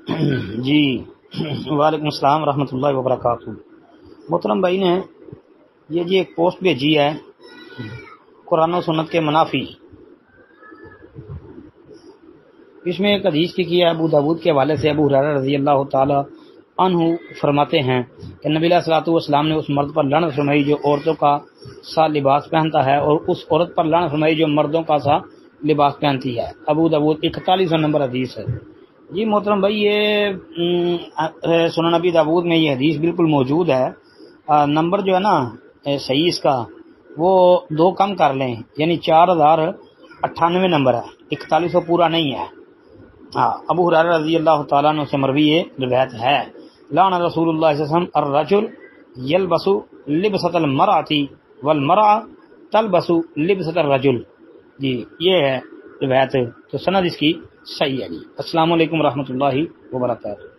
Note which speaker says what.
Speaker 1: جی وعلیکم السلام ورحمۃ اللہ وبرکاتہ۔ محترم بھائی نے یہ جی ایک پوسٹ بھیجی ہے قرآن و سنت کے منافی۔ اس میں ایک حدیث لکھی ہے ابو داود کے حوالے سے، ابو ہریرہ رضی اللہ تعالی عنہ فرماتے ہیں کہ نبی علیہ الصلوۃ والسلام نے اس مرد پر لعنت فرمائی جو عورتوں کا سا لباس پہنتا ہے، اور اس عورت پر لعنت فرمائی جو مردوں کا سا لباس پہنتی ہے۔ ابو داود 41 نمبر حدیث ہے۔ جی محترم بھائی، یہ سنن نبی داود میں یہ حدیث بالکل موجود ہے۔ نمبر جو ہے نا صحیح اس کا وہ 2 کم کر لیں، یعنی 4098 نمبر ہے، 4100 پورا نہیں ہے۔ ہاں، ابو ہریرہ رضی اللہ تعالیٰ عنہ سے مروی یہ روایت ہے، لعن رسول اللہ صلی اللہ علیہ وسلم الرجل یلبس لبسۃ المرأۃ والمرأۃ تلبس لبسۃ الرجل۔ جی یہ ہے روایت، تو سند اس کی صحیح ہے۔ جی السلام علیکم ورحمۃ اللہ وبرکاتہ۔